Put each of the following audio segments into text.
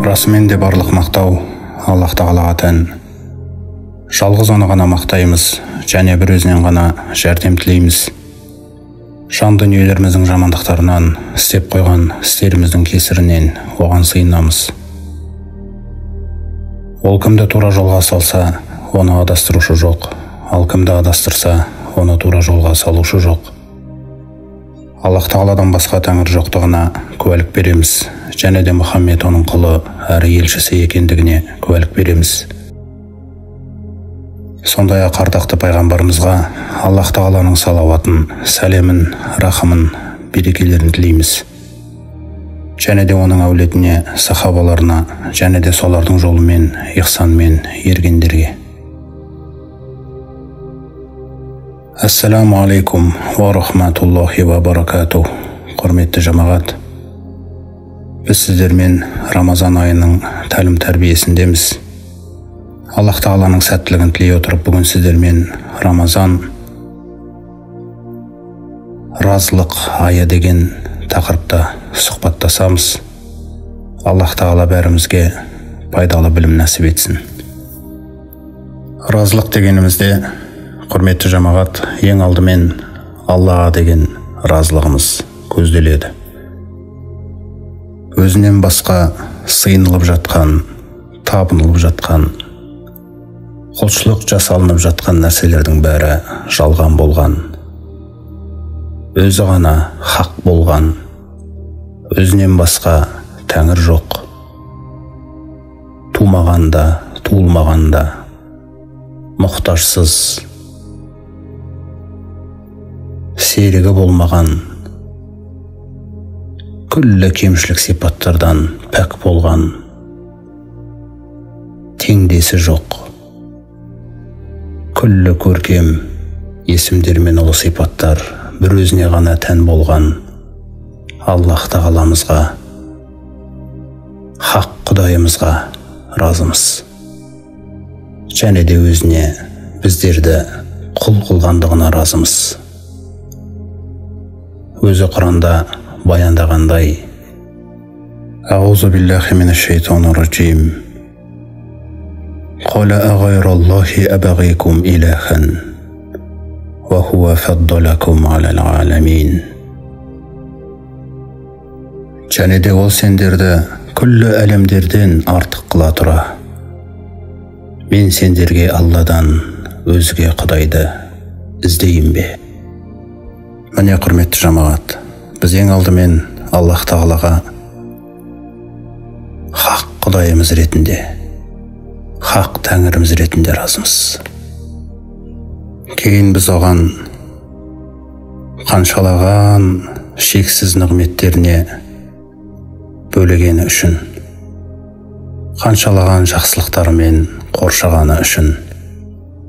Расымен де барлық мақтау Аллах Тағалаға тән. Жалғыз оны ғана мақтаймыз, және бір өзінен ғана жәрдем тілейміз. Жан дүниелеріміздің жамандықтарынан, істеп қойған істеріміздің кесірінен оған сыйынамыз. Ол кімді тура жолға салса, оны адастырушы жоқ, ал кімді адастырса, оны тура жолға салушы жоқ. Аллах Тағаладан басқа тәңір жоқтығына куәлік береміз, және де Мұхаммед оның құлы әрі елшісі екендігіне куәлік береміз. Сондай-ақ ардақты пайғамбарымызға Аллах Тағаланың салауатын, сәлемін, рахымын, берекелерін тілейміз. Және де оның әулетіне, сахабаларына, және де солардың жолымен, ихсанмен ергендерге. Ассаламу алейкум ва рахматуллахи ва баракатух. Құрметті жамағат, біз сіздермен Рамазан айының тәлім тәрбиесіндеміз. Аллах Тағаланың сәттілігін тілей отырып, бүгін сіздермен Рамазан разылық айы деген тақырыпта сұхбаттасамыз. Аллах Тағала бәрімізге пайдалы білім нәсіп етсін. Разылық дегенімізде, құрметті жамағат, ең алдымен Аллаға деген разылығымыз көзделеді. Өзінен басқа сыйынылып жатқан, табынылып жатқан, құлшылық жасалынып жатқан нәрселердің бәрі жалған болған, өзі ғана хақ болған, өзінен басқа тәңір жоқ, тумағанда, туылмағанда, мұқтажсыз, серігі болмаған, күллі кемшілік сипаттардан пәк болған, теңдесі жоқ, күллі көркем есімдер мен ұлы сипаттар бір өзіне ғана тән болған Аллах Тағаламызға, хақ Құдайымызға разымыз. Және де өзіне біздерді құл қылғандығына разымыз. Өзі Құранда баяндағандай: Аузу биллахи минаш шайтанир раджим. Қала ағайраллахи абағикум илахан, ва хуа фаддалакум алал аламин. Және де ол сендерді күллі әлемдерден артық қыла тұра, мен сендерге Алладан өзге Құдайды іздейін бе? Міне, құрметті жамағат, біз ең алдымен Аллах Тағалаға хақ Құдайымыз ретінде, хақ Тәңіріміз ретінде разымыз. Кейін біз оған қаншалаған шексіз нығметтеріне бөлегені үшін, қаншалаған жақсылықтарымен қоршағаны үшін,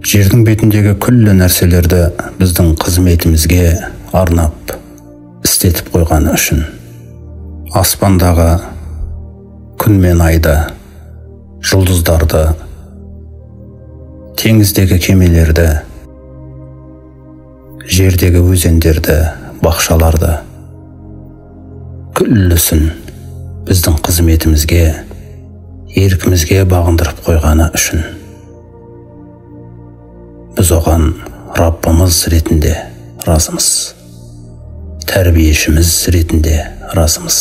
жердің бетіндегі күллі нәрселерді біздің қызметімізге арнап істетіп қойғаны үшін, аспандағы күн мен айды, жұлдыздарды, теңіздегі кемелерді, жердегі өзендерді, бақшаларды, күллісін біздің қызметімізге, еркімізге бағындырып қойғаны үшін, біз оған Раббымыз ретінде разымыз, тәрбиешіміз ретінде разымыз.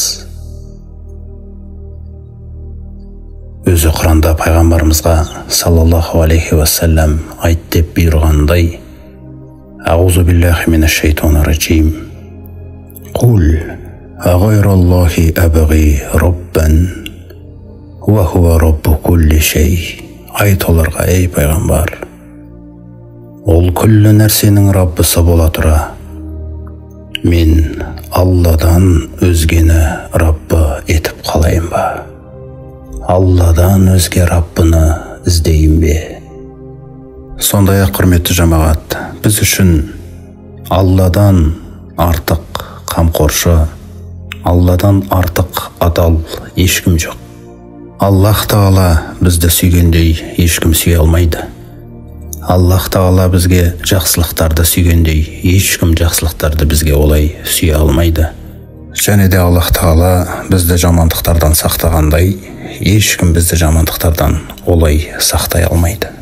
Өзі Құранда пайғамбарымызға саллаллаху алейхи вассалам айт деп бұйырғандай: Аузу биллахи минаш шайтанир раджим. Қул ағайраллахи абғи раббан, ва хуа раббу кулли шей. Айт оларға: ей пайғамбар, ол күллі нәрсенің Раббысы бола тұра, мен Алладан өзгені Раббы етіп қалайын ба? Алладан өзге Раббыны іздейін бе? Сондай-ақ құрметті жамағат, біз үшін Алладан артық қамқоршы, Алладан артық адал ешкім жоқ. Аллах Тағала бізді сүйгендей ешкім сүйе алмайды. Аллах Тағала бізге жақсылықтарды сүйгендей ешкім жақсылықтарды бізге олай сүйе алмайды. Және де Аллах Тағала бізді жамандықтардан сақтағандай, ешкім бізді жамандықтардан олай сақтай алмайды.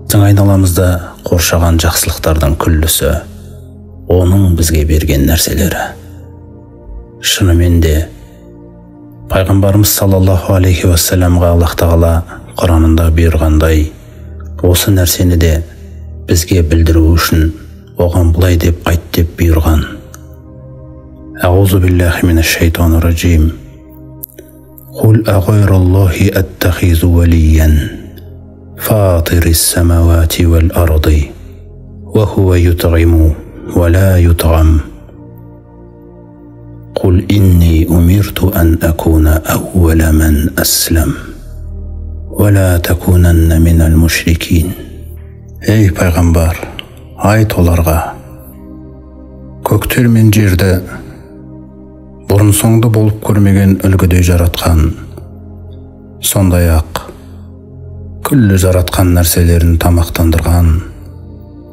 Біздің айналамызда қоршаған жақсылықтардың күллісі оның бізге берген нәрселері. Шынымен де пайғамбарымыз саллаллаху алейхи уассаламға Аллах Тағала Құранында бұйырғандай, осы нәрсені де бізге білдіру үшін оған былай деп айт деп бұйырған. Аузу биллахи минаш шайтанир раджим. Қул ағайраллахи аттахизу валиян фатирис самавати вал арди ва хуа ютғиму ва ла ютғам. Қул инни умирту ан акуна аувала ман аслам ва ла такунанна минал мушрикин. Ей пайғамбар, айт оларға, көктер мен жерді бұрын соңды болып көрмеген үлгідей жаратқан, сондай-ақ күллі жаратқан нәрселерін тамақтандырған,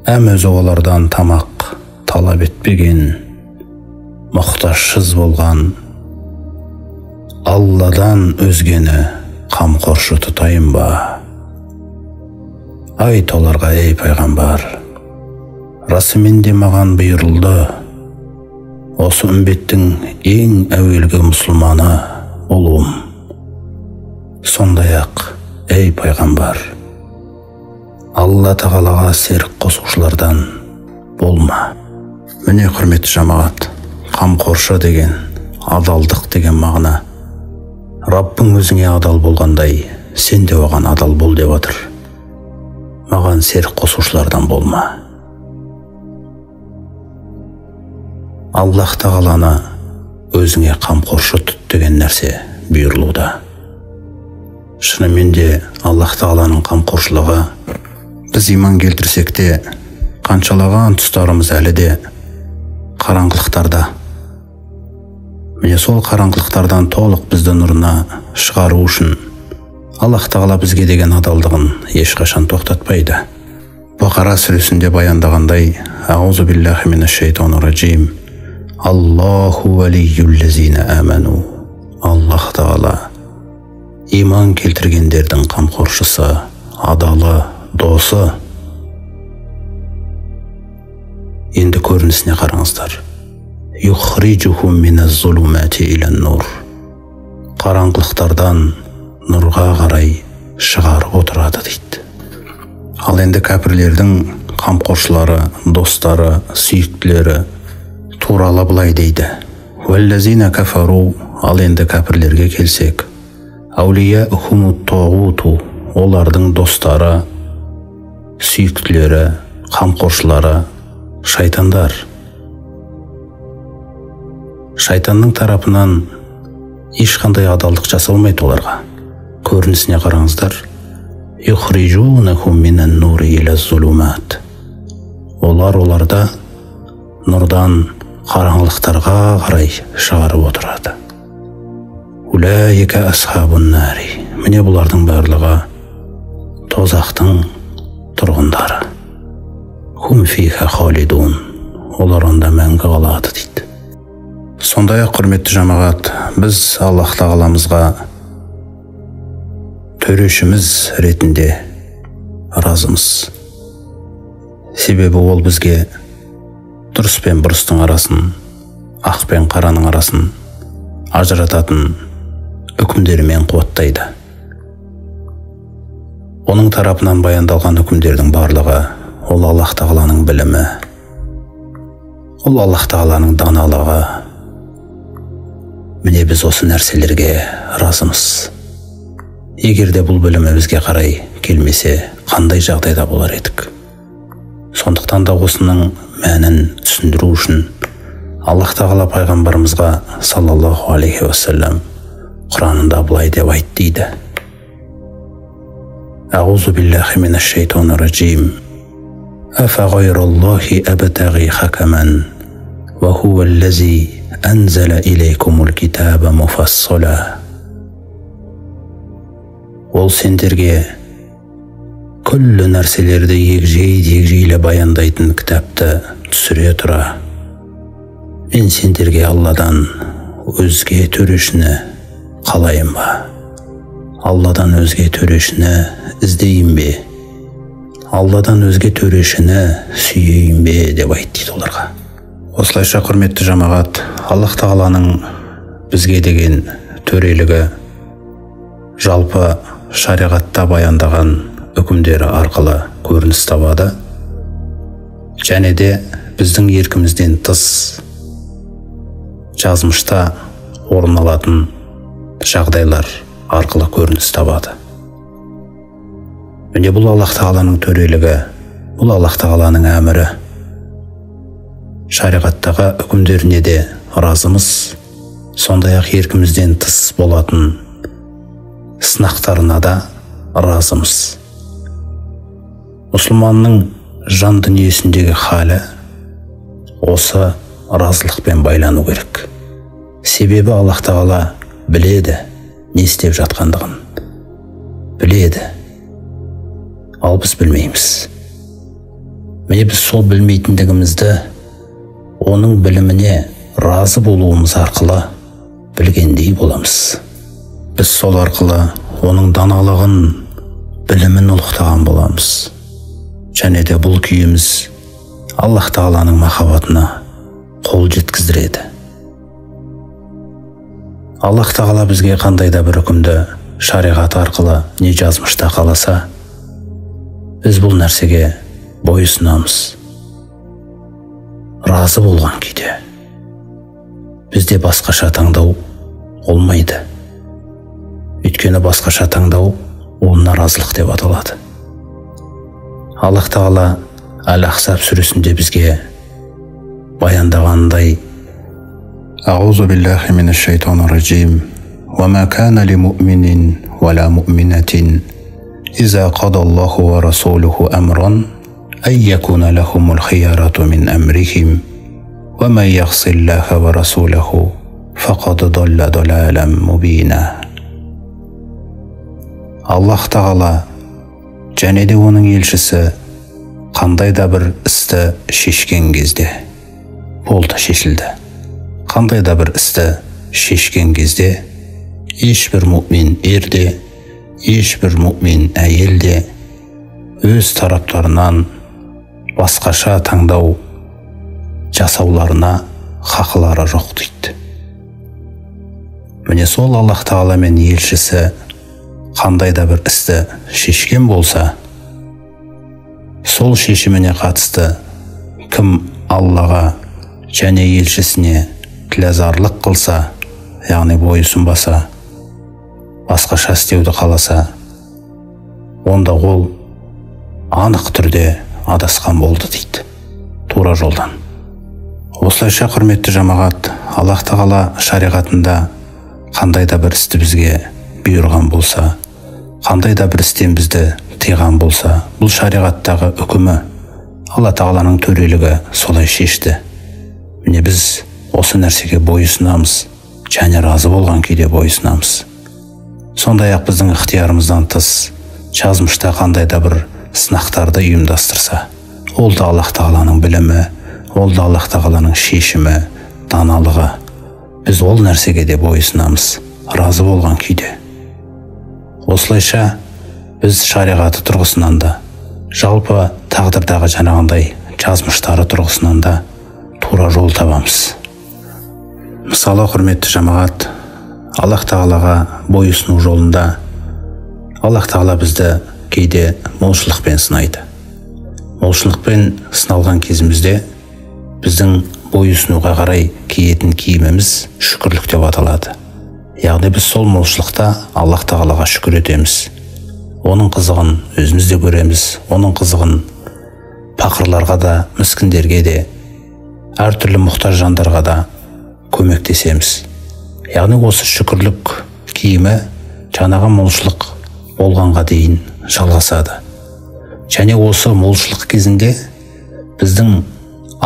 әм өзі олардан тамақ талап етпеген, мұқтажсыз болған Алладан өзгені қамқоршы тұтайын ба? Айт оларға, ей пайғамбар, расымен де маған бұйырылды, осы үмбеттің ең әуелгі мұсылманы болуым. Сондай-ақ, ей пайғамбар, Алла Тағалаға серік қосушылардан болма. Міне құрметті жамағат, қамқоршы деген, адалдық деген мағына. Раббың өзіңе адал болғандай, сен де оған адал бол деп отыр. Маған серік қосушылардан болма. Аллах Тағаланы өзіңе қамқоршы тұт деген нәрсе бұйырылуда. Шынымен де Аллах Тағаланың қамқоршылығы біз иман келтірсек те, қаншалаған тұстарымыз әлі де қараңғылықтарда. Міне сол қараңғылықтардан толық бізді нұрына шығару үшін Аллах Тағала бізге деген адалдығын ешқашан тоқтатпайды. Бақара сүресінде баяндағандай, Аузу биллахи минаш шайтанир раджим. Аллаху валиюллазина аману. Аллах Тағала иман келтіргендердің қамқоршысы, адалы, досы. Енді көрінісіне қараңыздар. Юхриджухум миназ зулумати илан нур. Қараңғылықтардан нұрға қарай шығарып отырады дейді. Ал енді кәпірлердің қамқоршылары, достары, сүйіктілері туралы былай дейді. Валлазина кафару. Ал енді кәпірлерге келсек, аулияухумут тоғуту. Олардың достары, сүйіктілері, қамқоршылары шайтандар. Шайтанның тарапынан ешқандай адалдық жасалмайды оларға. Көрінісіне қараңыздар. Юхриджунахум минан нури иля зулумат. Оларда нұрдан қараңғылықтарға қарай шығарып отырады. Улайика асхабун нари. Міне бұлардың барлығы тозақтың тұрғындары. Хум фиха халидун. Олар онда мәңгі қалады дейді. Сондай-ақ құрметті жамағат, біз Аллах Тағаламызға төрешіміз ретінде разымыз. Себебі ол бізге дұрыс пен бұрыстың арасын, ақ пен қараның арасын ажырататын үкімдерімен қуаттайды. Оның тарапынан баяндалған үкімдердің барлығы ол Аллах Тағаланың білімі, ол Аллах Тағаланың даналығы. Міне біз осы нәрселерге разымыз. Егер де бұл білімі бізге қарай келмесе, қандай жағдайда болар едік? Сондықтан да осының мәнін түсіндіру үшін Аллах Тағала пайғамбарымызға саллаллаху алейхи уассалам Құранында былай деп айт дейді. Аузу биллахи минаш шайтанир раджим. أفغير الله أبتغي حكما وهو الذي أنزل إليكم الكتاب مفصلا. Ол сендерге күллі нәрселерді егжей-тегжейлі баяндайтын кітапты түсіре тұра, мен сендерге Алладан өзге төрешіні қалайын ба? Алладан өзге төрешіні іздейін бе? Алладан өзге төрешіні сүйейін бе деп айтты дейді оларға. Осылайша құрметті жамағат, Аллах Тағаланың бізге деген төрелігі жалпы шариғатта баяндаған үкімдері арқылы көрініс табады, және де біздің еркімізден тыс жазмышта орын алатын жағдайлар арқылы көрініс табады. Міне бұл Аллах Тағаланың төрелігі, бұл Аллах Тағаланың әмірі. Шариғаттағы үкімдеріне де разымыз, сондай-ақ еркімізден тыс болатын сынақтарына да разымыз. Мұсылманның жан дүниесіндегі халі осы разылықпен байлану керек. Себебі Аллах Тағала біледі не істеп жатқандығын, біледі, ал біз білмейміз. Міне біз сол білмейтіндігімізді оның біліміне разы болуымыз арқылы білгендей боламыз. Біз сол арқылы оның даналығын, білімін ұлықтаған боламыз. Және де бұл күйіміз Аллах Тағаланың махаббатына қол жеткіздіреді. Аллах Тағала бізге қандай да бір үкімді шариғат арқылы не жазмышта қаласа, біз бұл нәрсеге бойұсынамыз. Разы болған күйде. Бізде басқаша таңдау olmaydı. Өйткені басқаша таңдау ол наразылық деп аталады. Аллах Тағала Әл-Ахзаб сүресінде бізге баяндағандай: Аузу биллахи минаш шайтанир раджим. Ва ма кана ли муъминин ва ла муъминатин иза қада Аллаху ва расулуху амран ан якуна лахумул хиярату мин амрихим ва ман яғси Аллаха ва расулаху фақад далла далалан мубина. Аллах Тағала және де оның елшісі қандай да бір істі шешкен кезде, болды, шешілді. Қандай да бір істі шешкен кезде ешбір мұъмин ерде, ешбір мұъмин әйелде өз тараптарынан басқаша таңдау жасауларына хақылары жоқ дейді. Міне сол Аллах Тағала мен елшісі қандай да бір істі шешкен болса, сол шешіміне қатысты кім Аллаға және елшісіне тілазарлық қылса, яғни бойұсынбаса, басқаша істеуді қаласа, онда ол анық түрде адасқан болды дейді, тура жолдан. Осылайша құрметті жамағат, Аллах Тағала шариғатында қандай да бір істі бізге бұйырған болса, қандай да бір істен бізді тыйған болса, бұл шариғаттағы үкімі, Алла Тағаланың төрелігі солай шешті. Міне біз осы нәрсеге бойұсынамыз, және разы болған күйде бойұсынамыз. Сондай-ақ біздің ықтиярымыздан тыс жазмышта қандай да бір сынақтарды ұйымдастырса, ол да Аллах Тағаланың білімі, ол да Аллах Тағаланың шешімі, даналығы. Біз ол нәрсеге де бойұсынамыз, разы болған күйде. Осылайша біз шариғаты тұрғысынан да, жалпы тағдырдағы жаңағындай жазмыштары тұрғысынан да тура жол табамыз. Мысалы, құрметті жамағат, Аллах Тағалаға бойұсыну жолында Аллах Тағала бізді кейде молшылықпен сынайды. Молшылықпен сыналған кезімізде біздің бойұсынуға қарай киетін киіміміз шүкірлік деп аталады. Яғни біз сол молшылықта Аллах Тағалаға шүкір етеміз. Оның қызығын өзімізде көреміз, оның қызығын пақырларға да, міскіндерге де, әртүрлі мұқтаж жандарға да көмектесеміз. Яғни осы шүкірлік киімі жаңағы молшылық болғанға дейін жалғасады. Және осы молшылық кезінде біздің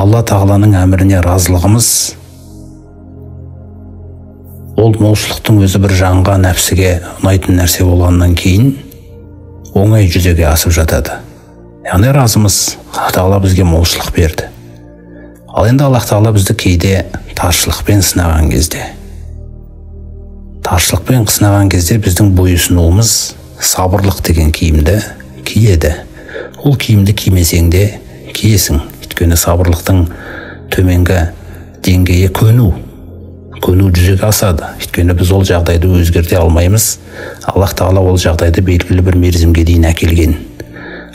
Алла тағаланың әміріне разылығымыз ол молшылықтың өзі бір жанға, нәпсіге ұнайтын нәрсе болғаннан кейін оңай жүзеге асып жатады. Яғни разымыз, Алла тағала бізге молшылық берді. Ал енді Алла тағала бізді кейде таршылықпен сынаған кезде біздің бойұсынуымыз сабырлық деген киімді киеді. Ол киімді кимесең де киесің. Өйткені сабырлықтың төменгі деңгейі көну жүзеге асады. Өйткені біз ол жағдайды өзгерте алмаймыз. Алла тағала ол жағдайды белгілі бір мерзімге дейін әкелген.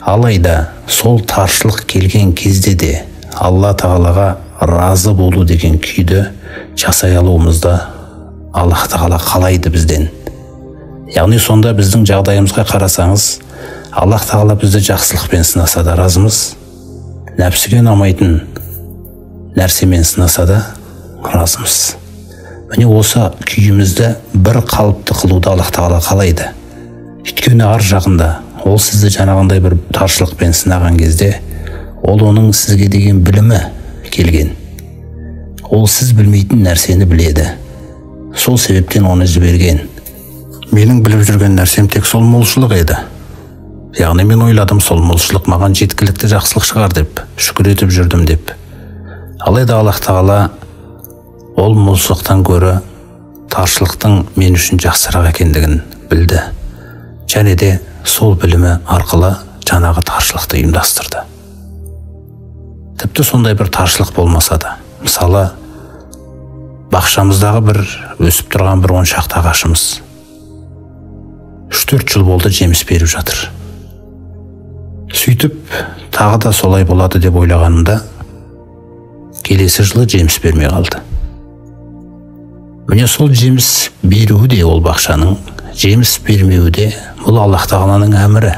Алайда сол таршылық келген кезде де Алла тағалаға разы болу деген күйді жасай алуымызды Алла тағала қалайды бізден. Яғни сонда біздің жағдайымызға қарасаңыз, Алла тағала бізді жақсылықпен сынаса да разымыз, нәпсіге ұнамайтын нәрсемен сынаса да разымыз. Міне осы күйімізді бір қалыпты қылуды Алла тағала қалайды. Өйткені ар жағында ол сізді жаңағындай бір таршылықпен сынаған кезде, ол оның сізге деген білімі келген. Ол сіз білмейтін нәрсені біледі. Сол себептен оны жіберген. Менің біліп жүрген нәрсем тек сол молшылық еді. Яғни мен ойладым, сол молшылық маған жеткілікті жақсылық шығар деп, шүкір етіп жүрдім деп. Алайда Алла тағала ол молшылықтан гөрі таршылықтың мен үшін жақсырақ екендігін білді. Және де сол білімі арқылы жаңағы таршылықты ұйымдастырды. Тіпті сондай бір таршылық болмаса да, мысалы, бақшамыздағы бір өсіп тұрған бір 10 шақты ағашымыз 3-4 жыл болды жеміс беріп жатыр. Сөйтіп, тағы да солай болады деп ойлағанымда, келесі жылы жеміс бермей қалды. Міне сол жеміс беруі де, ол бақшаның жеміс бермеуі де, бұл Алла тағаланың әмірі.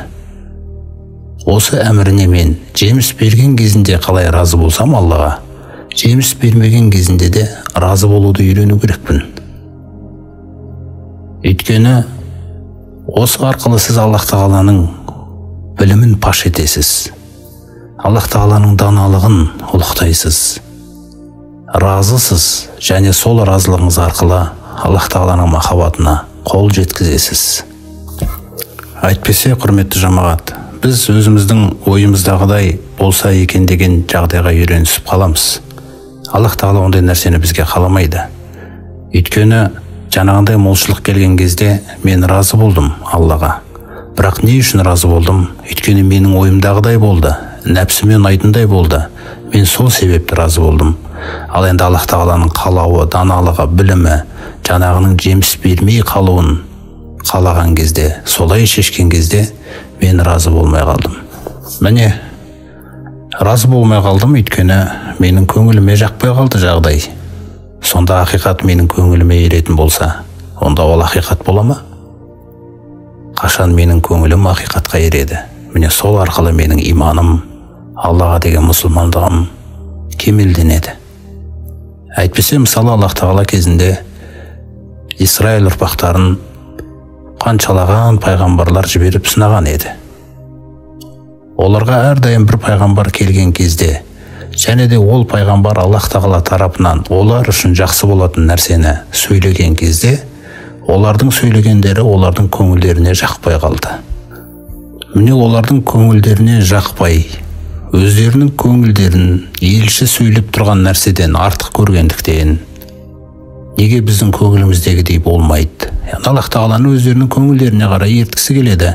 Осы әміріне мен жеміс берген кезінде қалай разы болсам Аллаға, жеміс бермеген кезінде де разы болуды үйрену керекпін. Өйткені осы арқылы сіз Алла тағаланың білімін паш етесіз. Алла тағаланың даналығын ұлықтайсыз. Разысыз, және сол разылығыңыз арқылы Алла тағаланың махаббатына қол жеткізесіз. Әйтпесе, құрметті жамағат, біз өзіміздің ойымыздағыдай болса екен деген жағдайға үйренісіп қаламыз. Алла тағала ондай нәрсені бізге қаламайды. Өйткені жаңағындай молшылық келген кезде мен разы болдым Аллаға. Бірақ не үшін разы болдым? Өйткені менің ойымдағыдай болды, нәпсіме ұнайтындай болды. Мен сол себепті разы болдым. Ал енді Алла тағаланың қалауы, даналығы, білімі, жаңағының жеміс бермей қалуын қалаған кезде, солай шешкен кезде мен разы болмай қалдым. Міне, разы болмай қалдым, өйткені менің көңіліме жақпай қалды жағдай. Сонда ақиқат менің көңіліме еретін болса, онда ол ақиқат бола ма? Қашан менің көңілім ақиқатқа ереді? Міне сол арқылы менің иманым, Аллаға деген мұсылмандығым кемелденеді. Әйтпесе, мысалы, Алла тағала кезінде Исраил ұрпақтарын қаншалаған пайғамбарлар жіберіп сынаған еді. Оларға әрдайым бір пайғамбар келген кезде, және де ол пайғамбар Алла тағала тарапынан олар үшін жақсы болатын нәрсені сөйлеген кезде, олардың сөйлегендері олардың көңілдеріне жақпай қалды. Міне олардың көңілдеріне жақпай, өздерінің көңілдерін елші сөйлеп тұрған нәрседен артық көргендіктен, неге біздің көңіліміздегідей болмайды? Алла тағаланы өздерінің көңілдеріне қарай ерткісі келеді.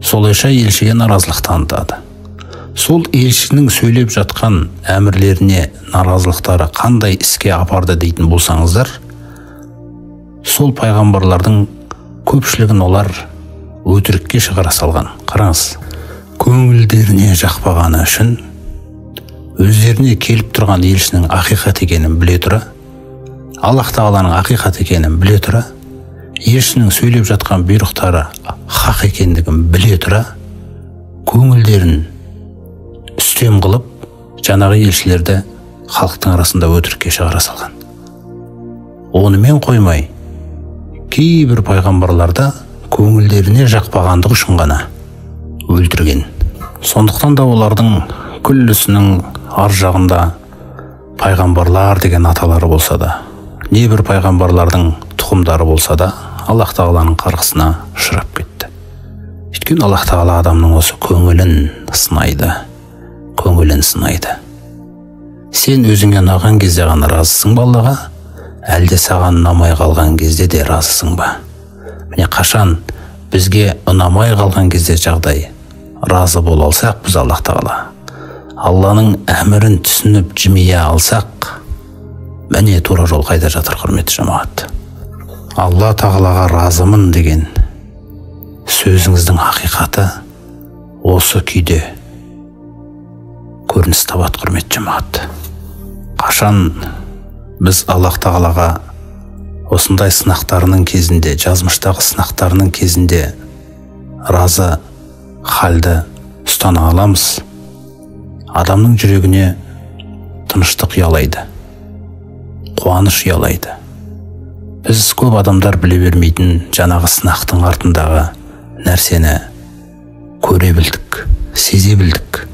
Солайша елшіге наразылық танытады. Сол елшінің сөйлеп жатқан әмірлеріне наразылықтары қандай іске апарды дейтін болсаңыздар, сол пайғамбарлардың көпшілігін олар өтірікке шығара салған. Қараңыз, көңілдеріне жақпағаны үшін өздеріне келіп тұрған елшінің ақиқат екенін біле тұра, Алла тағаланың ақиқат екенін біле тұра, елшінің сөйлеп жатқан бұйрықтары хақ екендігін біле тұра, көңілдерін үстем қылып, жаңағы елшілерді халықтың арасында өтірікке шығара салған. Онымен қоймай, кейбір пайғамбарларда көңілдеріне жақпағандық үшін ғана өлтірген. Сондықтан да олардың күллісінің ар жағында пайғамбарлар деген аталары болса да, небір пайғамбарлардың тұқымдары болса да, Аллах тағаланың қарғысына ұшырап кетті. Өйткені Аллах тағала адамның осы көңілін сынайды. Сен өзіңе ұнаған кезде ғана разысың ба Аллаға, әлде саған ұнамай қалған кезде де разысың ба? Міне қашан бізге ұнамай қалған кезде жағдай разы бола алсақ, біз Аллах тағала Алланың әмірін түсініп жымия алсақ, міне тура жол қайда жатыр, құрметті жамағат. Алла тағалаға разымын деген сөзіңіздің ақиқаты осы күйде көрініс табады, құрметті жамағат. Қашан біз Аллах тағалаға осындай сынақтарының кезінде, жазмыштағы сынақтарының кезінде разы халді ұстана аламыз, адамның жүрегіне тыныштық ұялайды, қуаныш ұялайды. Біз көп адамдар біле бермейтін жаңағы сынақтың артындағы нәрсені көре білдік, сезе білдік.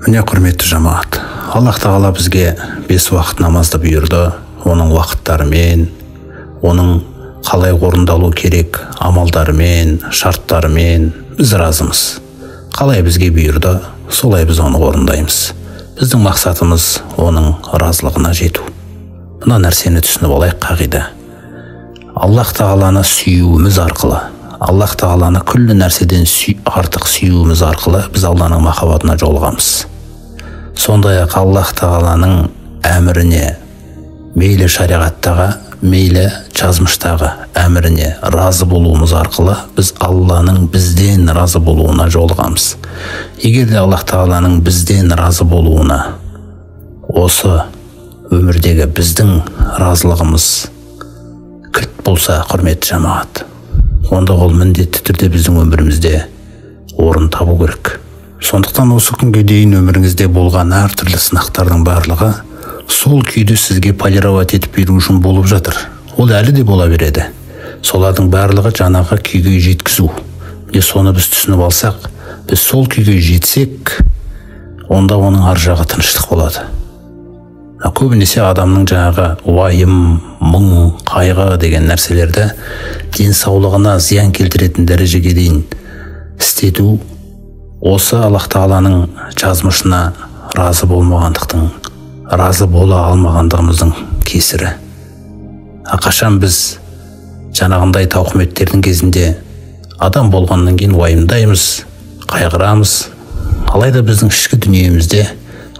Міне құрметті жамағат, Аллах тағала бізге 5 уақыт намазды бұйырды, оның уақыттарымен, оның қалай орындалу керек амалдарымен, шарттарымен біз разымыз. Қалай бізге бұйырды, солай біз оны орындаймыз. Біздің мақсатымыз оның разылығына жету. Мына нәрсені түсініп алайық қағида. Аллах тағаланы сүюіміз арқылы, Аллах тағаланы күллі нәрседен артық сүюіміз арқылы біз Алланың махаббатына жолығамыз. Сондай-ақ Аллах тағаланың әміріне, мейлі шариғаттағы, мейлі жазмыштағы әміріне разы болуымыз арқылы біз Алланың бізден разы болуына жолығамыз. Егер де Аллах тағаланың бізден разы болуына осы өмірдегі біздің разылығымыз кілт болса, құрметті жамағат, онда ол міндетті түрде біздің өмірімізде орын табу керек. Сондықтан осы күнге дейін өміріңізде болған әртүрлі сынақтардың барлығы сол күйді сізге полировать етіп беру үшін болып жатыр. Ол әлі де бола береді. Солардың барлығы жаңағы күйге жеткізу. Соны біз түсініп алсақ, біз сол күйге жетсек, онда оның ар жағы тыныштық болады. Көбінесе адамның жаңағы уайым, мұң, қайғы деген нәрселерді денсаулығына зиян келтіретін дәрежеге дейін істету, осы Аллах тағаланың жазмышына разы болмағандықтың, разы бола алмағандығымыздың кесірі. Қашан біз жаңағындай тауқыметтердің кезінде адам болғаннан кейін уайымдаймыз, қайғырамыз, алайда біздің ішкі дүниемізде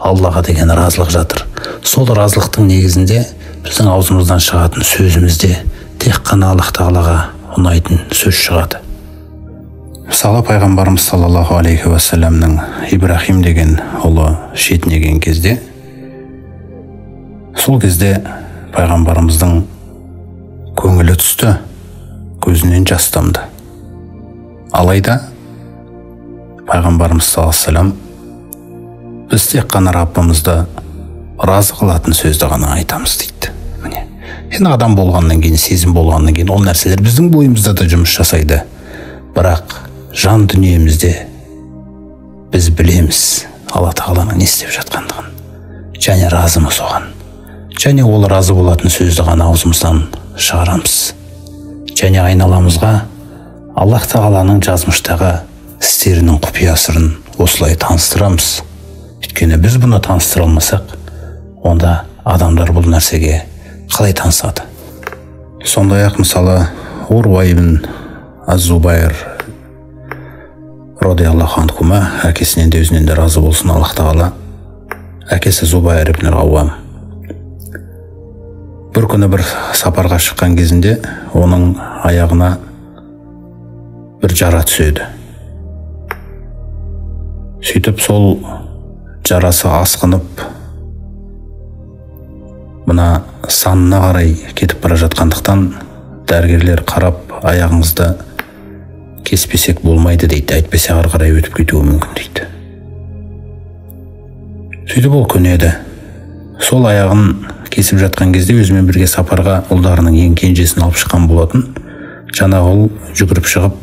Аллаға деген разылық жатыр. Сол разылықтың негізінде біздің аузымыздан шығатын сөзімізде тек қана Аллах тағалаға ұнайтын сөз шығады. Мысалы, пайғамбарымыз саллаллаху алейхи уассаламның Ибрахим деген ұлы шетінеген кезде, сол кезде пайғамбарымыздың көңілі түсті, көзінен жас тамды. Алайда пайғамбарымыз саллаллаху алейхи уассалам біз тек қана Раббымызды разы қылатын сөзді ғана айтамыз дейді. Енді адам болғаннан кейін, сезім болғаннан кейін ол нәрселер біздің бойымызда да жұмыс жасайды. Бірақ жан дүниемізде біз білеміз Алла тағаланың не істеп жатқандығын, және разымыз оған. Және ол разы болатын сөзді ғана аузымыздан шығарамыз. Және айналамызға Аллах тағаланың жазмыштағы істерінің құпия сырын осылай таныстырамыз. Өйткені біз бұны таныстыра алмасақ, онда адамдар бұл нәрсеге қалай танысады? Сондай-ақ мысалы Урва ибн аз-Зубайр радиаллаху анхума, әкесінен де өзінен де разы болсын Аллах тағала, әкесі Зубайр ибн Ауам бір күні бір сапарға шыққан кезінде оның аяғына бір жара түседі. Сөйтіп сол жарасы асқынып, мына санына қарай кетіп бара жатқандықтан дәрігерлер қарап, аяғыңызды кеспесек болмайды дейді, әйтпесе ары қарай өтіп кетуі мүмкін дейді. Сөйтіп ол көнеді. Сол аяғын кесіп жатқан кезде өзімен бірге сапарға ұлдарының ең кенжесін алып шыққан болатын. Жаңағы ұл жүгіріп шығып,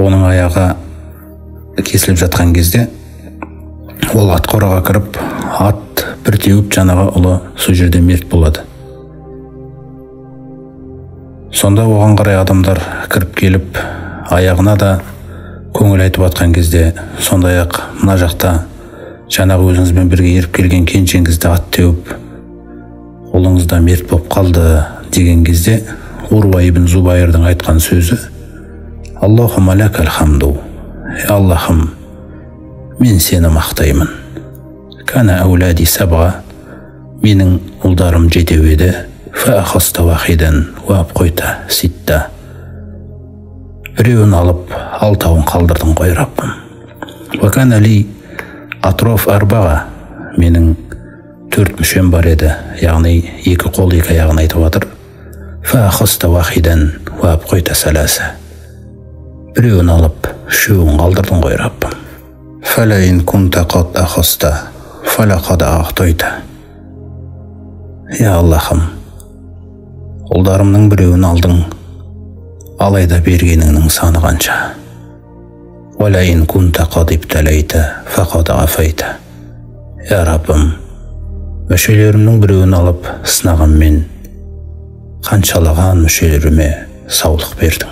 оның аяғы кесіліп жатқан кезде Ол ат қораға кіріп, ат бір теуіп жаңағы ұлы сол жерде мерт болады. Сонда оған қарай адамдар кіріп келіп, аяғына да көңіл айтып атқан кезде, сондай-ақ мына жақта жаңағы өзіңізбен бірге еріп келген келіншегіңізді ат теуіп, ұлыңыз да мерт болып қалды деген кезде, Урва ибн Зубайрдың айтқан сөзі: Аллахумма лакал хамду, Аллахым, мен сені мақтаймын. Кана аулади сабға, менің ұлдарым жетеу еді, фаахаста вахидан ва абқойта ситта, біреуін алып, алтауын қалдырдың ғой Раббым. Ва кана ли атроф арбаға, менің 4 мүшем бар еді, яғни 2 қол 2 аяғын айтып жатыр. Фаахаста вахидан ва абқойта саласа, біреуін алып, 3-уін қалдырдың ғой Раббым. Фалаин кунта қат ахаста, фалақада ақтойта. Я Аллахым, ұлдарымның біреуін алдың, алайда бергеніңнің саны қанша. Валаин кунта қад ибталайта, фақада афайта. Я Раббым, мүшелерімнің біреуін алып, сынағанмен, қаншалаған мүшелеріме саулық бердің.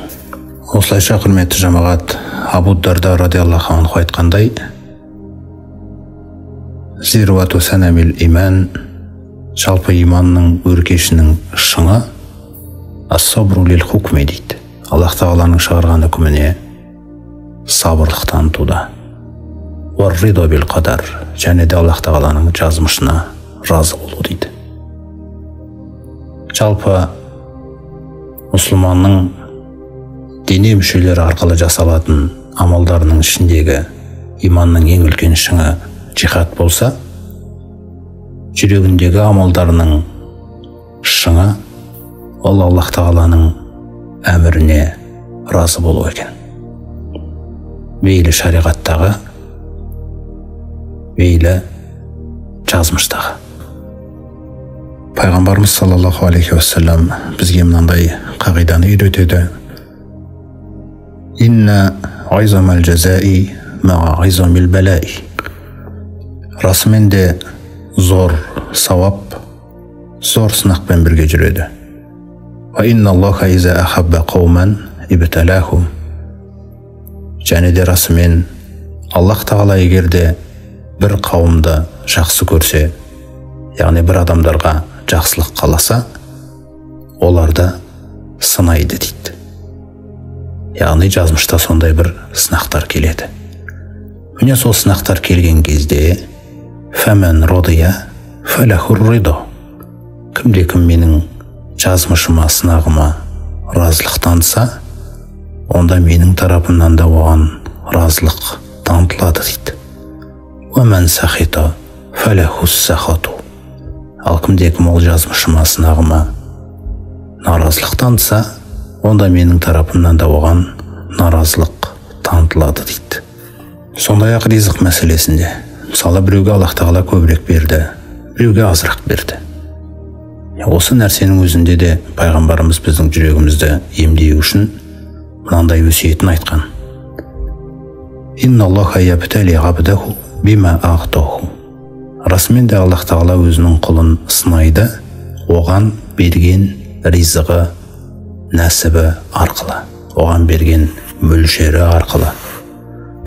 Осылайша, құрметті жамағат, Абу Дарда радиаллаху анху айтқандай: Зирвату санамил иман, жалпы иманның өркешінің шыңы ас-сабру лил хукми дейді. Аллах тағаланың шығарған үкіміне сабырлық танытуда. Уар-ридо бил қадар, және де Аллах тағаланың жазмышына разы болу дейді. Жалпы мұсылманның дене мүшелері арқылы жасалатын амалдарының ішіндегі иманның ең үлкен шыңы жихад болса, жүрегіндегі амалдарының шыңы ол Аллах тағаланың әміріне разы болу екен. Мейлі шариғаттағы, мейлі жазмыштағы. Пайғамбарымыз саллаллаху алейхи уассалам бізге мынандай қағиданы үйретеді: Инна айзамал жазаи маға айзамил балаи. Расымен де зор сауап зор сынақпен бірге жүреді. Ва инна Аллаха иза ахабба қауман ибталахум. Және де расымен Аллах тағала егерде бір қауымды жақсы көрсе, яғни бір адамдарға жақсылық қаласа, оларды сынайды дейді. Яғни жазмышта сондай бір сынақтар келеді. Міне сол сынақтар келген кезде фәмән родия фәләхур ридо. Кімде-кім менің жазмышыма, сынағыма разылық танытса, онда менің тарапымнан да оған разылық танытылады дейді. Уәмән сахита фәләхус сахату. Ал кімде-кім ол жазмышыма, сынағыма наразылық танытса, онда менің тарапымнан да оған наразылық танытылады дейді. Сондай-ақ ризық мәселесінде, мысалы біреуге Аллах тағала көбірек берді, біреуге азырақ берді. Осы нәрсенің өзінде де пайғамбарымыз біздің жүрегімізді емдеу үшін мынандай өсиетін айтқан: Инна Аллаха ябтали ғабдаху бима ағтаху. Расымен де Аллах тағала өзінің құлын сынайды, оған берген ризығы, нәсібі арқылы, оған берген мөлшері арқылы.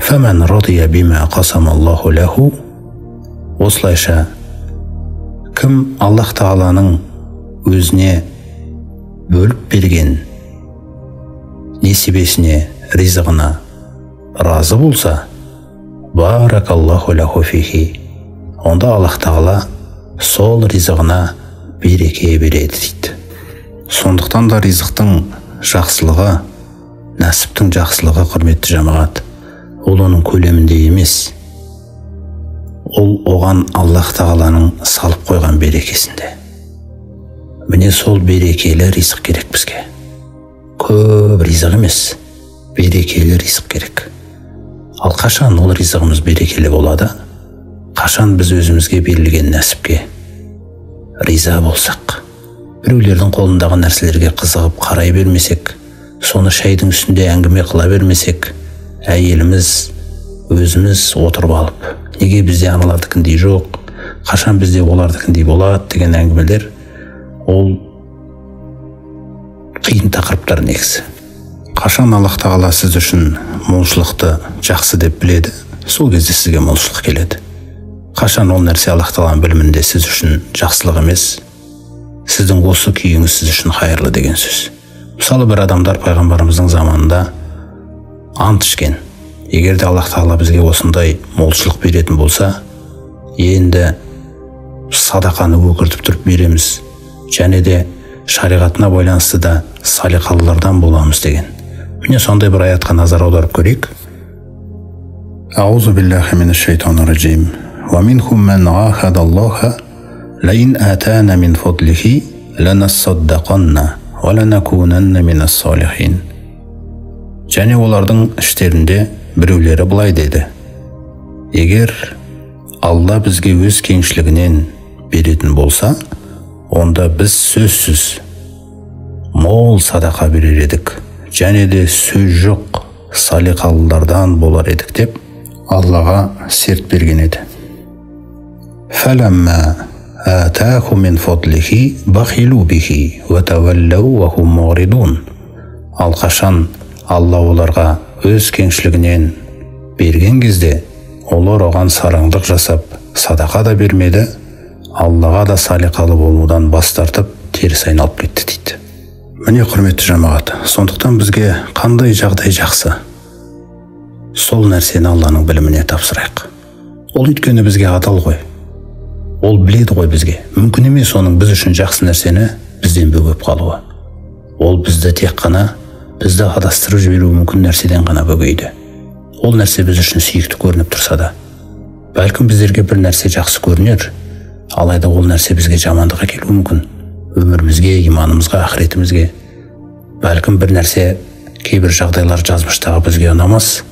Фәмән радия бима қасамаллаху лаху. Осылайша, кім Аллах тағаланың өзіне бөліп берген несібесіне, ризығына разы болса, баракаллаху лаху фихи. Онда Аллах тағала сол ризығына береке береді дейді. Сондықтан да ризықтың жақсылығы, нәсіптің жақсылығы, құрметті жамағат, ол оның көлемінде емес, ол оған Аллах тағаланың салып қойған берекесінде. Міне сол берекелі ризық керек бізге. Көп ризық емес, берекелі ризық керек. Ал қашан ол ризығымыз берекелі болады? Қашан біз өзімізге берілген нәсіпке риза болсақ, біреулердің қолындағы нәрселерге қызығып қарай бермесек, соны шайдың үстінде әңгіме қыла бермесек, әйеліміз, өзіміз отырып алып, неге бізде аналардыкіндей жоқ, қашан бізде олардыкіндей болады деген әңгімелер ол қиын тақырыптар негізі. Қашан Аллах тағала сіз үшін молшылықты жақсы деп біледі, сол кезде сізге молшылық келеді. Қашан ол нәрсе Аллах тағаланың білімінде сіз үшін жақсылық емес, сіздің осы күйіңіз сіз үшін хайырлы деген сөз. Мысалы, бір адамдар пайғамбарымыздың заманында ант ішкен. Егер де Аллах тағала бізге осындай молшылық беретін болса, енді садақаны өкіртіп тұрып береміз, және де шариғатына байланысты да салиқалылардан боламыз деген. Міне сондай бір аятқа назар аударып көрейік. Аузу биллахи минаш шайтанир раджим. Ва минхум ман ахада Аллаха лаин атана мин фадлихи ланасаддақанна ва ланакунанна минас салихин. Және олардың іштерінде біреулері былай деді: егер Алла бізге өз кеңшілігінен беретін болса, онда біз сөзсіз мол садақа берер едік, және де сөз жоқ салиқалылардан болар едік деп Аллаға серт берген еді. فَلَمَّا آتَاهُم مِّن فَضْلِهِ بَخِلُوا بِهِ وَتَوَلَّوْا وَهُمْ مُعْرِضُونَ. Ал қашан Алла оларға өз кеңшілігінен берген кезде, олар оған сараңдық жасап, садақа да бермеді, Аллаға да салиқалы болудан бас тартып, теріс айналып кетті дейді. Міне құрметті жамағат, сондықтан бізге қандай жағдай жақсы, сол нәрсені Алланың біліміне тапсырайық. Ол өйткені бізге адал ғой. Ол біледі ғой бізге. Мүмкін емес оның біз үшін жақсы нәрсені бізден бөгеп қалуы. Ол бізді тек қана бізді адастырып жіберу мүмкін нәрседен ғана бөгейді. Ол нәрсе біз үшін сүйікті көрініп тұрса да, бәлкім біздерге бір нәрсе жақсы көрінер, алайда ол нәрсе бізге жамандық әкелуі мүмкін. Өмірімізге, иманымызға, ақыретімізге. Бәлкім бір нәрсе, кейбір жағдайлар жазмыштағы бізге ұнамас,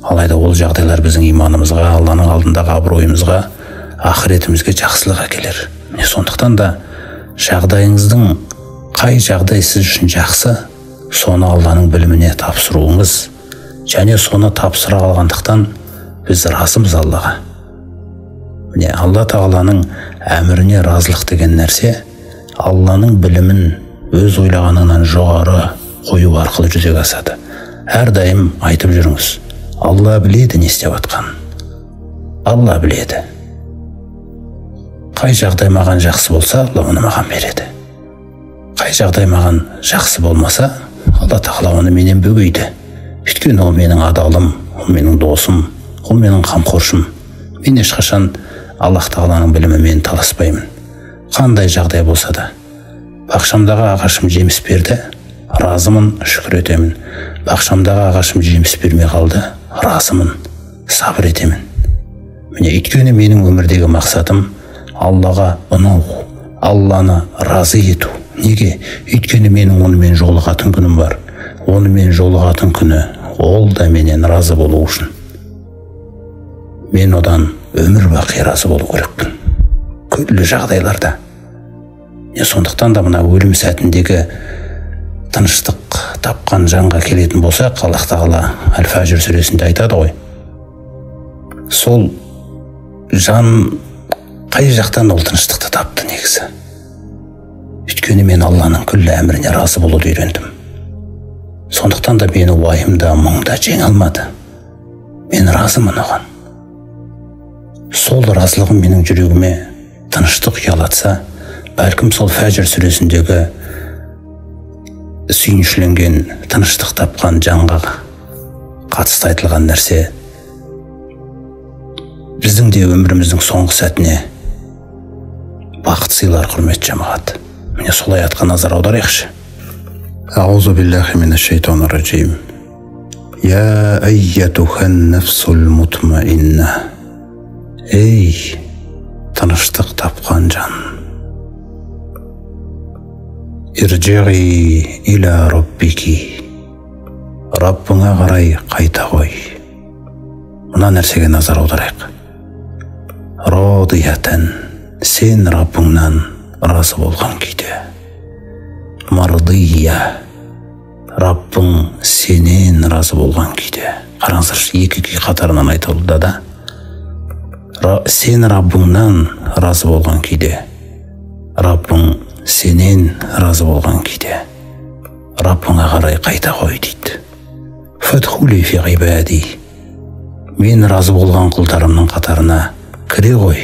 алайда ол жағдайлар біздің иманымызға, Алланың алдындағы абыройымызға, ақыретімізге жақсылық әкелер. Міне сондықтан да жағдайыңыздың қай жағдай сіз үшін жақсы, соны Алланың біліміне тапсыруыңыз, және соны тапсыра алғандықтан біз разымыз Аллаға. Міне Алла тағаланың әміріне разылық деген нәрсе Алланың білімін өз ойлағанынан жоғары қою арқылы жүзеге асады. Әрдайым айтып жүріңіз: Алла біледі не істеп жатқанын. Алла біледі. Қай жағдай маған жақсы болса, Алла оны маған береді. Қай жағдай маған жақсы болмаса, Алла тағала оны менен бөгейді. Өйткені ол менің адалым, ол менің досым, ол менің қамқоршым. Мен ешқашан Аллах тағаланың білімімен таласпаймын. Қандай жағдай болса да. Бақшамдағы ағашым жеміс берді, разымын, шүкір етемін. Бақшамдағы ағашым жеміс бермей қалды, разымын, сабыр етемін. Міне өйткені менің өмірдегі мақсатым Аллаға ұнау, Алланы разы ету. Неге? Өйткені менің онымен жолығатын күнім бар. Онымен жолығатын күні ол да менен разы болу үшін. Мен одан өмір бақи разы болу керекпін. Күллі жағдайларда. Сондықтан да мына өлім сәтіндегі тыныштық тапқан жанға келетін болсақ, Аллах тағала Әл-Фәжр сүресінде айтады ғой. Сол жан қай жақтан ол тыныштықты тапты негізі? Өйткені мен Алланың күллі әміріне разы болуды үйрендім. Сондықтан да мені уайымда, мұңда жеңе алмады. Мен разымын оған. Сол разылығым менің жүрегіме тыныштық ұялатса, бәлкім сол Фәжр сүресіндегі сүйіншіленген, тыныштық тапқан жанға қатысты айтылған нәрсе біздің де өміріміздің соңғы сәтіне бақыт сыйлар, құрметті жамағат. Міне сол аятқа назар аударайықшы. Аузу биллахи минаш шайтанир раджим. Я айятухан нафсул мутмаинна. Ей, тыныштық тапқан жан. Ирджиғи иля роббики. Раббыңа қарай қайта қой. Мына нәрсеге назар аударайық. Радиятан, сен Раббыңнан разы болған күйде. Мардия, Раббың сенен разы болған күйде. Қараңыздаршы, екі күй қатарынан айтылды да. Сен Раббыңнан разы болған күйде, Раббың сенен разы болған күйде, Раббыңа қарай қайта қой дейді. Фадхули фи ғибади, мен разы болған құлдарымның қатарына кіре ғой.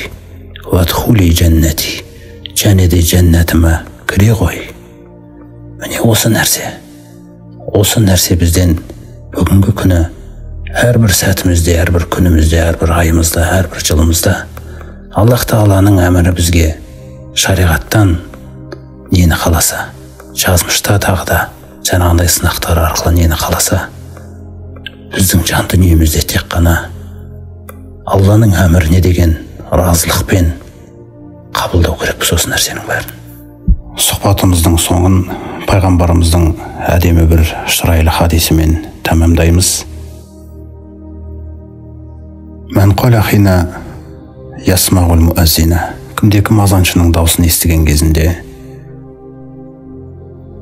Вадхули жәннәти, және де жәннәтіме кіре ғой. Міне осы нәрсе бізден бүгінгі күні әрбір сәтімізде, әрбір күнімізде, әрбір айымызда, әрбір жылымызда Аллах Тағаланың әмірі бізге шариғаттан нені қаласа, жазмышта тағы да жаңағындай сынақтар арқылы нені қаласа, біздің жан дүниемізде тек қана Алланың әміріне деген разылықпен қабылдау керек осы нәрсенің бәрін. Сұхбатымыздың соңын пайғамбарымыздың әдемі бір шырайлы хадисімен тәмамдаймыз. Мән қала хина ясмағул муаззина, кімде-кім азаншының даусын естіген кезінде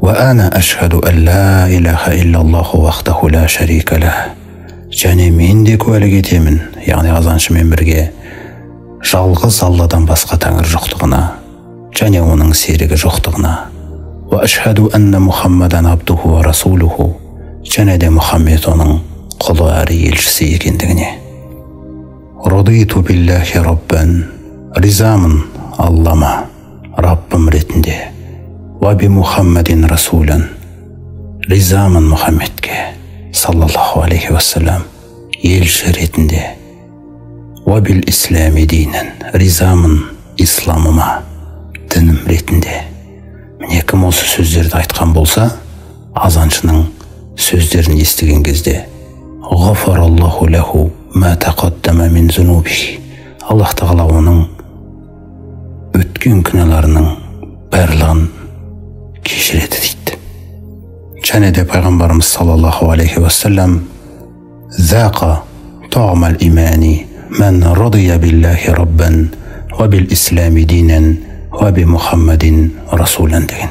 ва ана ашхаду ан ла илаха иллаллаху вахдаху ла шарика лах, және мен де куәлік етемін, яғни азаншымен бірге жалғыз Алладан басқа тәңір жоқтығына және оның серігі жоқтығына, ва ашхаду анна Мухаммадан абдуху ва расулуху, және де Мұхаммед оның құлы әрі елшісі екендігіне. Радиту биллахи раббан, ризамын Аллама Раббым ретінде, ва би Мухаммадин расулан, ризамын Мұхаммедке саллаллаху алейхи вассалам елші ретінде, ва бил ислами динен, ризамын исламыма дінім ретінде. Міне кім осы сөздерді айтқан болса, азаншының сөздерін естіген кезде ғафараллаху лаху ма тақаддама мин зунубихи, Аллах Тағала оның өткен күнәларының барлығын кешіреді дейді. Және де пайғамбарымыз саллаллаху алейхи вассалам зақа ta'mal имани мен радия биллахи раббан ва бил ислами динен ва би Мухаммадин расулан деген.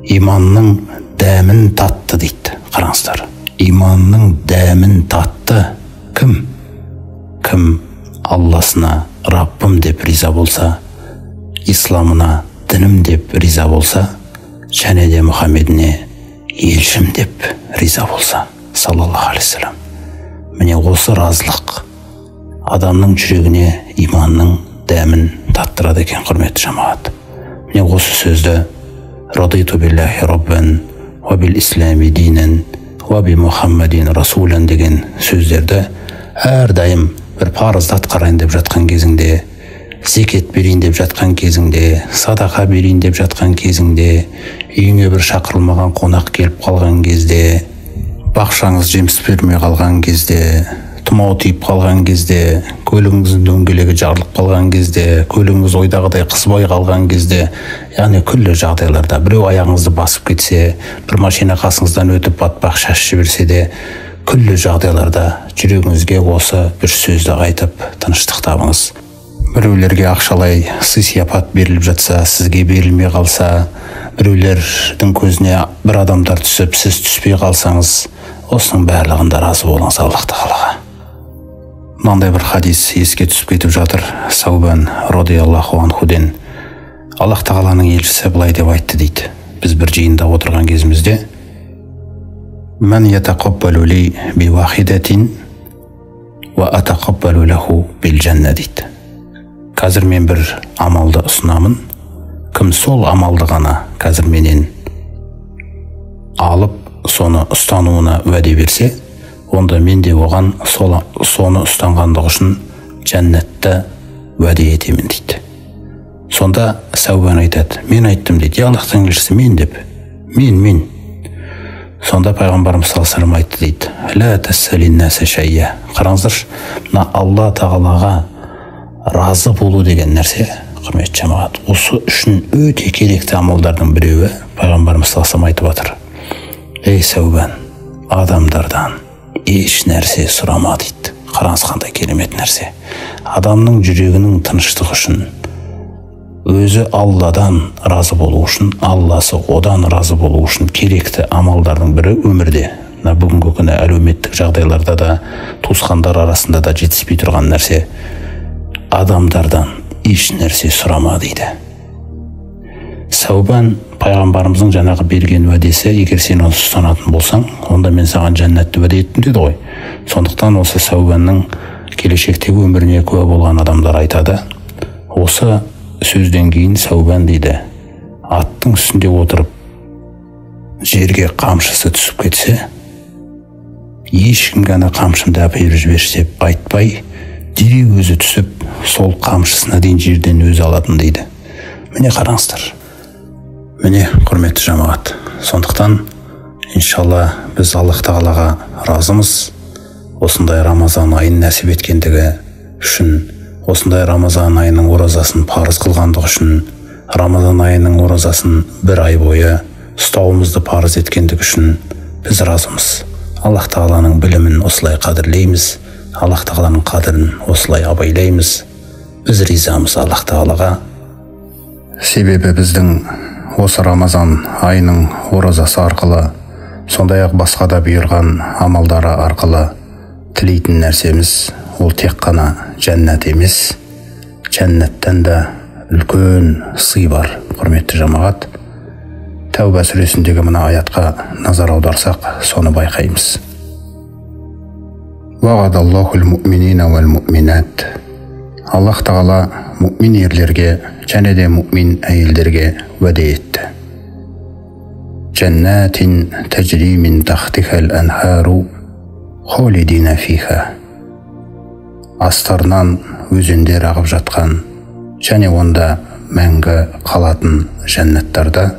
Иманның дәмін татты дейді. Қараңыздар, иманның дәмін татты кім? Кім Алласына Раббым деп риза болса, исламына дінім деп риза болса, және де Мұхаммедіне елшім деп риза болса, саллаллаху алейхи вассалам. Міне осы разылық адамның жүрегіне иманның дәмін таттырады екен, құрметті жамағат. Міне осы сөзді радиту биллахи раббан ва бил ислами динен ва би Мухаммадин расулан деген сөздерді әрдайым бір парызды атқарайын деп жатқан кезіңде, зекет берейін деп жатқан кезіңде, садақа берейін деп жатқан кезіңде, үйіңе бір шақырылмаған қонақ келіп қалған кезде, бақшаңыз жеміс бермей қалған кезде, тұмау тиіп қалған кезде, көлігіңіздің дөңгелегі жарылып қалған кезде, көлігіңіз ойдағыдай қызбай қалған кезде, яғни күллі жағдайларда біреу аяғыңызды басып кетсе, бір машина қасыңыздан өтіп батпақ шаш жіберсе де, күллі жағдайларда жүрегіңізге осы бір сөзді айтып тыныштық табыңыз. Біреулерге ақшалай сый-сияпат беріліп жатса, сізге берілмей қалса, біреулердің көзіне бір адамдар түсіп, сіз түспей қалсаңыз, осының барлығында разы болыңыз Аллах Тағалаға. Мынандай бір хадис еске түсіп кетіп жатыр. Саубан радиаллаху анхуден Аллах Тағаланың елшісі былай деп айтты дейді. Біз бір жиында отырған кезімізде Мән ятақаббалу ли би вахидатин ва атақаббалу лаху бил жанна дейді. Қазір мен бір амалды ұсынамын. Кім сол амалды ғана қазір менен алып, соны ұстануына уәде берсе, онда мен де оған соны ұстанғандығы үшін жәннатты уәде етемін дейді. Сонда Саубан айтады, мен айттым дейді, Аллахтың елшісі мен деп, мен. Сонда пайғамбарымыз саллаллаху алейхи ва саллям айтты дейді, ла тассалиннаса шайя. Қараңыздаршы, мына Алла Тағалаға разы болу деген нәрсе, құрметті жамағат, осы үшін өте керекті амалдардың біреуі. Пайғамбарымыз саллаллаху алейхи ва саллям айтып отыр, ей Саубан, адамдардан еш нәрсе сұрама дейді. Қараңыз қандай керемет нәрсе. Адамның жүрегінің тыныштығы үшін, өзі Алладан разы болу үшін, Алласы одан разы болу үшін керекті амалдардың бірі өмірде бүгінгі күні әлеуметтік жағдайларда да, туысқандар арасында да жетіспей тұрған нәрсе: адамдардан еш нәрсе сұрама дейді. Сәубан пайғамбарымыздың жаңағы берген уәдесі: егер сен оны ұстанатын болсаң, онда мен саған жәннатты уәде еттім деді ғой. Сондықтан осы Сәубанның келешектегі өміріне куә болған адамдар айтады: осы сөзден кейін Сәубан дейді, аттың үстінде отырып жерге қамшысы түсіп кетсе, ешкімге ана қамшымды әперіп жіберші деп айтпай, дереу өзі түсіп, сол қамшысына дейін жерден өзі алатын дейді. Міне қараңыздар. Міне, құрметті жамағат, сондықтан иншалла біз Аллах тағалаға разымыз. Осындай Рамазан айын нәсіп еткендігі үшін, осындай Рамазан айының оразасын парыз қылғандығы үшін, Рамазан айының оразасын бір ай бойы ұстауымызды парыз еткендігі үшін біз разымыз. Аллах тағаланың білімін осылай қадірлейміз, Аллах тағаланың қадірін осылай абайлаймыз. Біз ризамыз Аллах тағалаға. Себебі біздің осы Рамазан айының оразасы арқылы, сондай-ақ басқа да бұйырған амалдары арқылы тілейтін нәрсеміз ол тек қана жәннат емес, жәннаттан да үлкен сый бар. Құрметті жамағат, Тәуба сүресіндегі мына аятқа назар аударсақ, соны байқаймыз. Вағадаллахул муъминина вал муъминат. Аллах тағала мұъмин ерлерге және де мұъмин әйелдерге уәде етті. Жәннатин тәжри мин тахтихал анхару холидина фиха. Астарынан өзендер ағып жатқан және онда мәңгі қалатын жәннаттарда.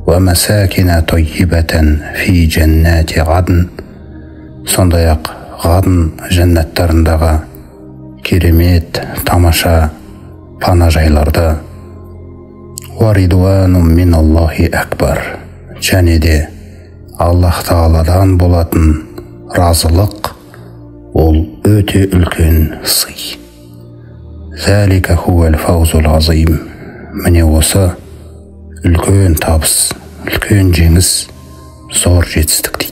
Ва масакина тойибатан фи жәннати ғадн. Сондай-ақ ғадн жәннаттарындағы керемет, тамаша пана жайларда. Ва ридуанум мин Аллахи акбар. Және де Аллах тағаладан болатын разылық, ол өте үлкен сый. Залика хуал фаузул азим. Міне осы үлкен табыс, үлкен жеңіс, зор жетістік дейді.